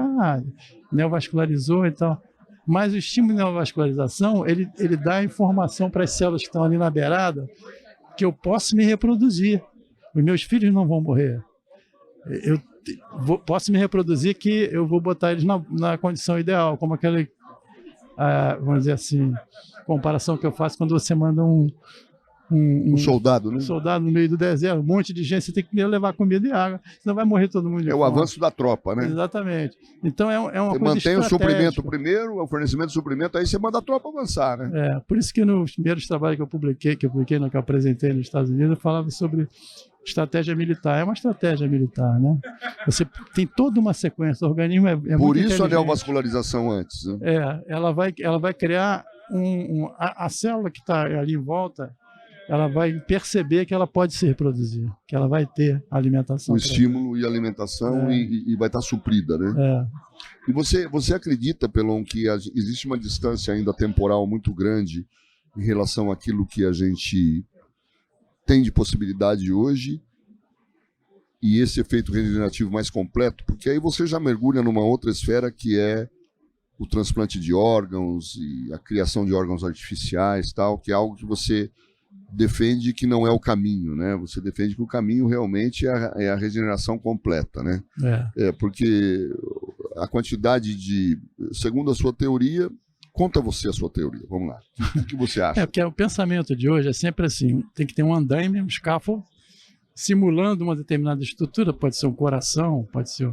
neovascularizou e tal. Mas o estímulo de neovascularização, ele dá informação para as células que estão ali na beirada que eu posso me reproduzir. Os meus filhos não vão morrer. Eu posso me reproduzir que eu vou botar eles na condição ideal, como aquela, vamos dizer assim, comparação que eu faço quando você manda Um soldado, né? um soldado no meio do deserto, um monte de gente, você tem que levar comida e água, senão vai morrer todo mundo de É o fome. avanço da tropa, né? Exatamente. Então é uma Você coisa mantém o suprimento estratégica. primeiro, o fornecimento de suprimento, aí você manda a tropa avançar, né? Por isso que nos primeiros trabalhos que eu publiquei, que eu apresentei nos Estados Unidos, eu falava sobre estratégia militar. É uma estratégia militar, né? Você tem toda uma sequência, o organismo é Por muito isso a inteligente. neovascularização antes, né? Ela vai criar a célula que está ali em volta, ela vai perceber que ela pode se reproduzir, que ela vai ter alimentação. O estímulo e alimentação e vai estar suprida, né? E você acredita, Pelon, que existe uma distância ainda temporal muito grande em relação àquilo que a gente tem de possibilidade hoje e esse efeito regenerativo mais completo? Porque aí você já mergulha numa outra esfera que é o transplante de órgãos e a criação de órgãos artificiais, tal, que é algo que você defende que não é o caminho, né? Você defende que o caminho realmente é a regeneração completa, né? Porque a quantidade segundo a sua teoria, conta você a sua teoria, vamos lá. O que você acha? Porque o pensamento de hoje é sempre assim, tem que ter um andaime, um scaffold, simulando uma determinada estrutura, pode ser um coração, pode ser...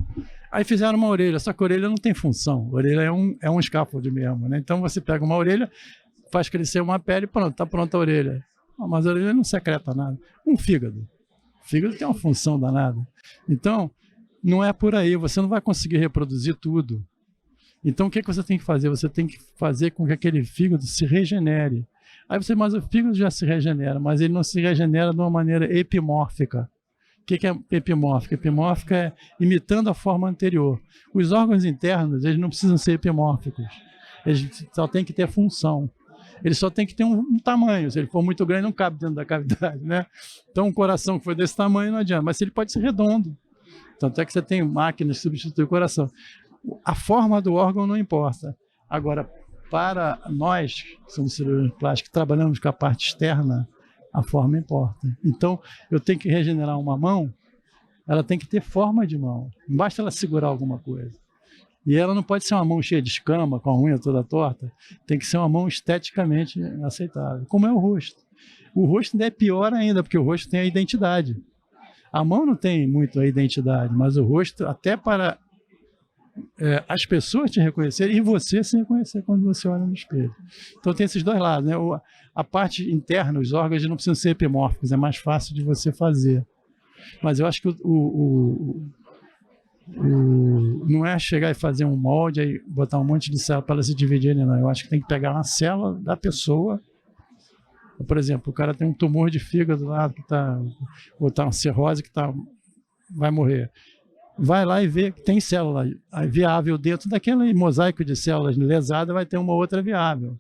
Aí fizeram uma orelha, só que a orelha não tem função, a orelha é um scaffold mesmo, né? Então você pega uma orelha, faz crescer uma pele e pronto, está pronta a orelha. Mas a orelha não secreta nada. Um fígado. O fígado tem uma função danada. Então, não é por aí. Você não vai conseguir reproduzir tudo. Então, o que você tem que fazer? Você tem que fazer com que aquele fígado se regenere. Mas o fígado já se regenera, mas ele não se regenera de uma maneira epimórfica. O que é epimórfica? Epimórfica é imitando a forma anterior. Os órgãos internos, eles não precisam ser epimórficos. Eles só têm que ter função. Ele só tem que ter um tamanho. Se ele for muito grande, não cabe dentro da cavidade, né? Então, um coração que for desse tamanho não adianta. Mas ele pode ser redondo. Tanto é que você tem máquinas que substituem o coração. A forma do órgão não importa. Agora, para nós, que somos cirurgiões plásticos, que trabalhamos com a parte externa, a forma importa. Então, eu tenho que regenerar uma mão, ela tem que ter forma de mão. Não basta ela segurar alguma coisa. E ela não pode ser uma mão cheia de escama, com a unha toda torta. Tem que ser uma mão esteticamente aceitável, como é o rosto. O rosto ainda é pior ainda, porque o rosto tem a identidade. A mão não tem muito a identidade, mas o rosto, até para as pessoas te reconhecerem e você se reconhecer quando você olha no espelho. Então tem esses dois lados, né? A parte interna, os órgãos não precisam ser epimórficos, é mais fácil de você fazer. Mas eu acho que não é chegar e fazer um molde e botar um monte de célula para ela se dividirem, não. Eu acho que tem que pegar uma célula da pessoa. Por exemplo, o cara tem um tumor de fígado lá, ou tá uma cirrose que vai morrer. Vai lá e vê que tem célula viável dentro daquele mosaico de células lesada, vai ter uma outra viável.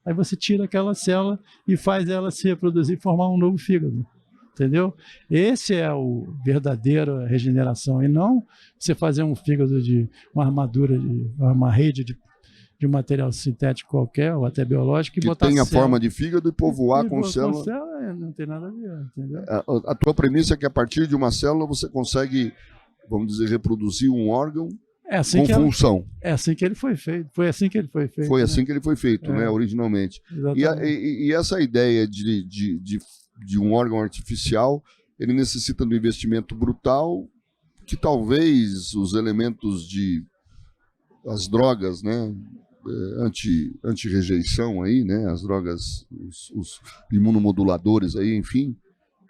Aí você tira aquela célula e faz ela se reproduzir e formar um novo fígado. Entendeu? Esse é o verdadeiro regeneração, e não você fazer um fígado de uma armadura, uma rede de um material sintético qualquer, ou até biológico, e que botar tem a célula, forma de fígado e povoar com célula. Não tem nada a ver, entendeu? A tua premissa é que a partir de uma célula você consegue, vamos dizer, reproduzir um órgão com função. É assim que ele foi feito. Foi assim que ele foi feito. Foi assim que ele foi feito, né, originalmente. E essa ideia de um órgão artificial, ele necessita de um investimento brutal, que talvez os elementos as drogas, né, anti-rejeição aí, né, as drogas, os imunomoduladores aí, enfim,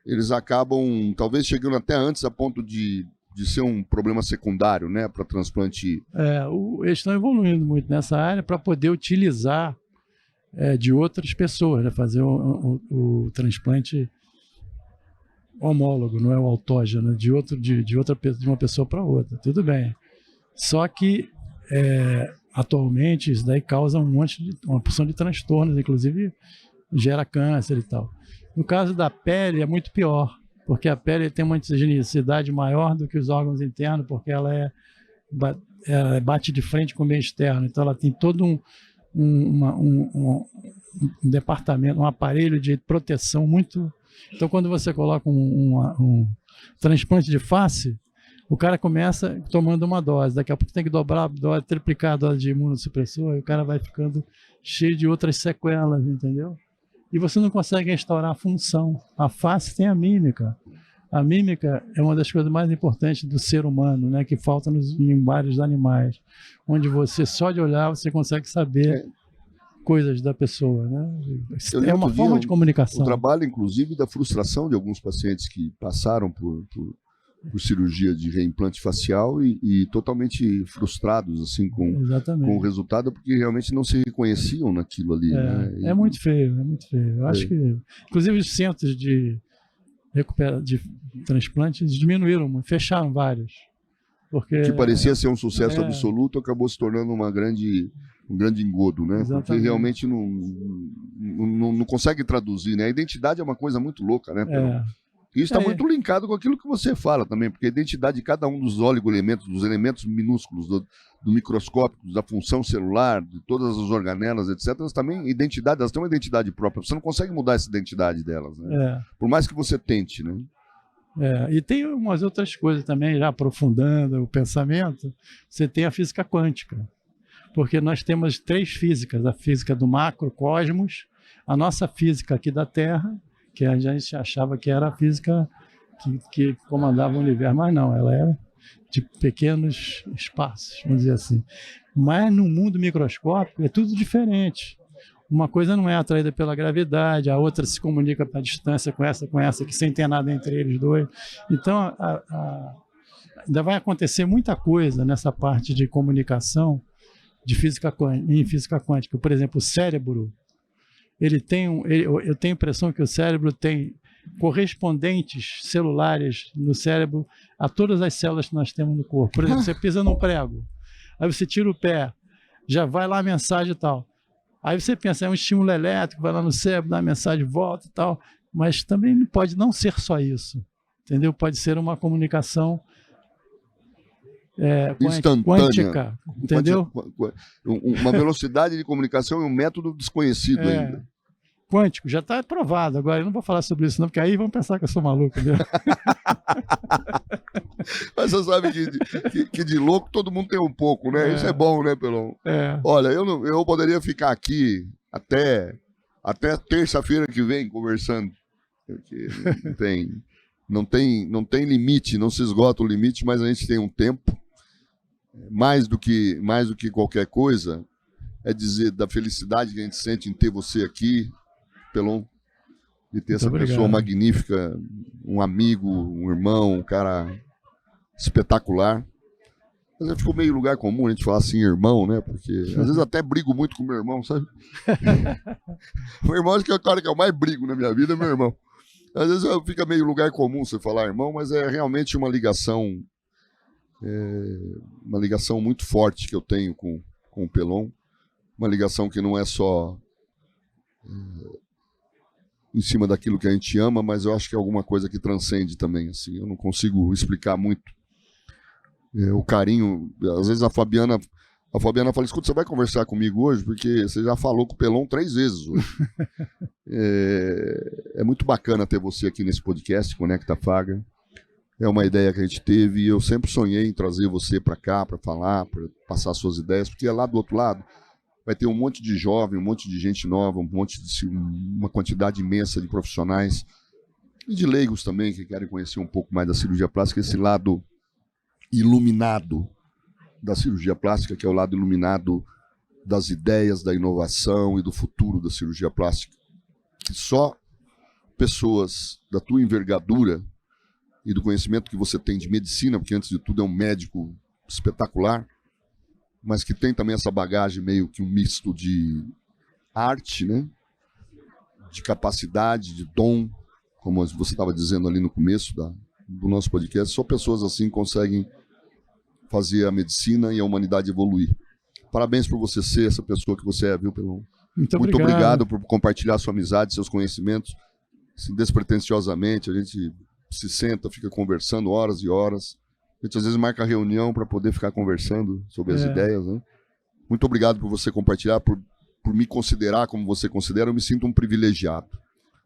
eles acabam talvez chegando até antes a ponto de ser um problema secundário, né, para transplante. Eles estão evoluindo muito nessa área para poder utilizar de outras pessoas, né? Fazer o transplante homólogo, não é o autógeno, de uma pessoa para outra, tudo bem. Só que atualmente isso daí causa uma porção de transtornos, inclusive gera câncer e tal. No caso da pele é muito pior, porque a pele tem uma higienicidade maior do que os órgãos internos, porque ela bate de frente com o meio externo, então ela tem todo um departamento, um aparelho de proteção muito... Então, quando você coloca um Transplante de face, o cara começa tomando uma dose, daqui a pouco tem que dobrar a dose, triplicar a dose de imunossupressor, e o cara vai ficando cheio de outras sequelas, entendeu? E você não consegue restaurar a função. A face tem a mímica. A mímica é uma das coisas mais importantes do ser humano, né, que falta em vários animais, onde você, só de olhar, você consegue saber coisas da pessoa, né? É uma forma de comunicação. O trabalho, inclusive, da frustração de alguns pacientes que passaram por cirurgia de reimplante facial e totalmente frustrados assim com o resultado, porque realmente não se reconheciam naquilo ali. Né? É muito feio, é muito feio. Eu acho que, inclusive, os centros de transplantes diminuíram, fecharam vários. Porque que parecia ser um sucesso absoluto, acabou se tornando um grande engodo, né? Exatamente. Porque realmente não consegue traduzir, né? A identidade é uma coisa muito louca, né? E isso está muito linkado com aquilo que você fala também, porque a identidade de cada um dos oligoelementos, dos elementos minúsculos, do microscópico, da função celular, de todas as organelas, etc., elas têm uma identidade própria. Você não consegue mudar essa identidade delas, né? Por mais que você tente, né? E tem umas outras coisas também, já aprofundando o pensamento, você tem a física quântica, porque nós temos 3 físicas, a física do macrocosmos, a nossa física aqui da Terra, que a gente achava que era a física que comandava o universo, mas não, ela era de pequenos espaços, vamos dizer assim. Mas no mundo microscópico é tudo diferente. Uma coisa não é atraída pela gravidade, a outra se comunica à distância com essa, que sem ter nada entre eles dois. Então, ainda vai acontecer muita coisa nessa parte de comunicação em física quântica. Por exemplo, o cérebro, eu tenho a impressão que o cérebro tem correspondentes celulares no cérebro a todas as células que nós temos no corpo. Por exemplo, você pisa num prego, aí você tira o pé, já vai lá a mensagem e tal. Aí você pensa, é um estímulo elétrico, vai lá no cérebro, dá a mensagem, volta e tal. Mas também pode não ser só isso, entendeu? Pode ser uma comunicação quântica, entendeu? Uma velocidade de comunicação e um método desconhecido ainda. Quântico, já está provado. Agora, eu não vou falar sobre isso não, porque aí vão pensar que eu sou maluco, entendeu? Mas você sabe que de louco todo mundo tem um pouco, né? Isso é bom, né, Pelon? Olha, eu poderia ficar aqui até terça-feira que vem conversando, porque não tem limite, não se esgota o limite, mas a gente tem um tempo. Mais do que qualquer coisa, é dizer da felicidade que a gente sente em ter você aqui, Pelon, de ter essa pessoa magnífica, um amigo, um irmão, um cara espetacular. Às vezes ficou meio lugar comum a gente falar assim, irmão, né? Porque às vezes até brigo muito com meu irmão, sabe? Meu irmão, acho que é o cara que eu mais brigo na minha vida, é meu irmão. Às vezes fica meio lugar comum você falar irmão, mas é realmente uma ligação muito forte que eu tenho com o Pelon. Uma ligação que não é só em cima daquilo que a gente ama, mas eu acho que é alguma coisa que transcende também. Assim. Eu não consigo explicar muito o carinho. Às vezes a Fabiana fala, escuta, você vai conversar comigo hoje? Porque você já falou com o Pelon 3 vezes hoje. É muito bacana ter você aqui nesse podcast, Conecta Faga. É uma ideia que a gente teve e eu sempre sonhei em trazer você para cá, para falar, para passar suas ideias, porque lá do outro lado vai ter um monte de jovem, um monte de gente nova, uma quantidade imensa de profissionais e de leigos também que querem conhecer um pouco mais da cirurgia plástica, esse lado iluminado da cirurgia plástica, que é o lado iluminado das ideias, da inovação e do futuro da cirurgia plástica. Que só pessoas da tua envergadura e do conhecimento que você tem de medicina, porque antes de tudo é um médico espetacular, mas que tem também essa bagagem meio que um misto de arte, né? De capacidade, de dom, como você estava dizendo ali no começo do nosso podcast, só pessoas assim conseguem fazer a medicina e a humanidade evoluir. Parabéns por você ser essa pessoa que você é, viu, Pelon? Muito obrigado por compartilhar sua amizade, seus conhecimentos, assim, despretensiosamente. A gente se senta, fica conversando horas e horas. A gente às vezes marca reunião para poder ficar conversando sobre as ideias, né? Muito obrigado por você compartilhar, por me considerar como você considera. Eu me sinto um privilegiado.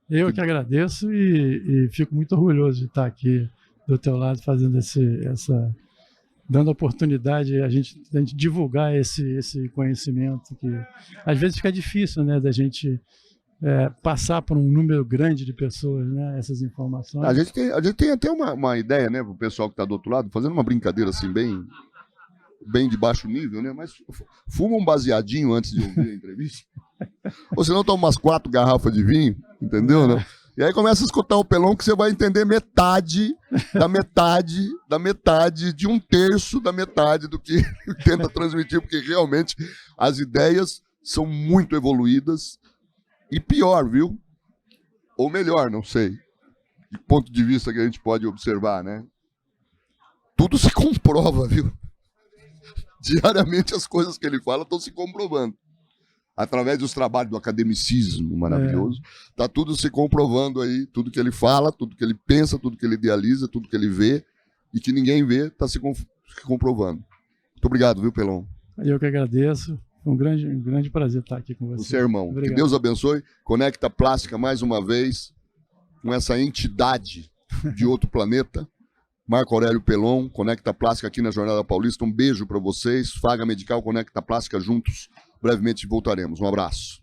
Eu que agradeço e fico muito orgulhoso de estar aqui do teu lado fazendo dando oportunidade a gente divulgar esse conhecimento que às vezes fica difícil, né, da gente passar por um número grande de pessoas, né, essas informações. A gente tem até uma ideia, né, pro pessoal que está do outro lado, fazendo uma brincadeira assim bem de baixo nível, né, mas fuma um baseadinho antes de ouvir a entrevista. Ou senão toma umas 4 garrafas de vinho, entendeu, né? E aí começa a escutar o Pelon que você vai entender metade de 1/3 da metade do que ele tenta transmitir, porque realmente as ideias são muito evoluídas e pior, viu? Ou melhor, não sei. De ponto de vista que a gente pode observar, né? Tudo se comprova, viu? Diariamente as coisas que ele fala estão se comprovando. Através dos trabalhos do academicismo maravilhoso, está tudo se comprovando aí, tudo que ele fala, tudo que ele pensa, tudo que ele idealiza, tudo que ele vê, e que ninguém vê, está se comprovando. Muito obrigado, viu, Pelon? Eu que agradeço. Foi um grande prazer estar aqui com você. Você, irmão. Obrigado. Que Deus abençoe. Conecta Plástica mais uma vez com essa entidade de outro planeta. Marco Aurélio Pelon, Conecta Plástica aqui na Jornada Paulista. Um beijo para vocês. Faga Medical, Conecta Plástica juntos. Brevemente voltaremos. Um abraço.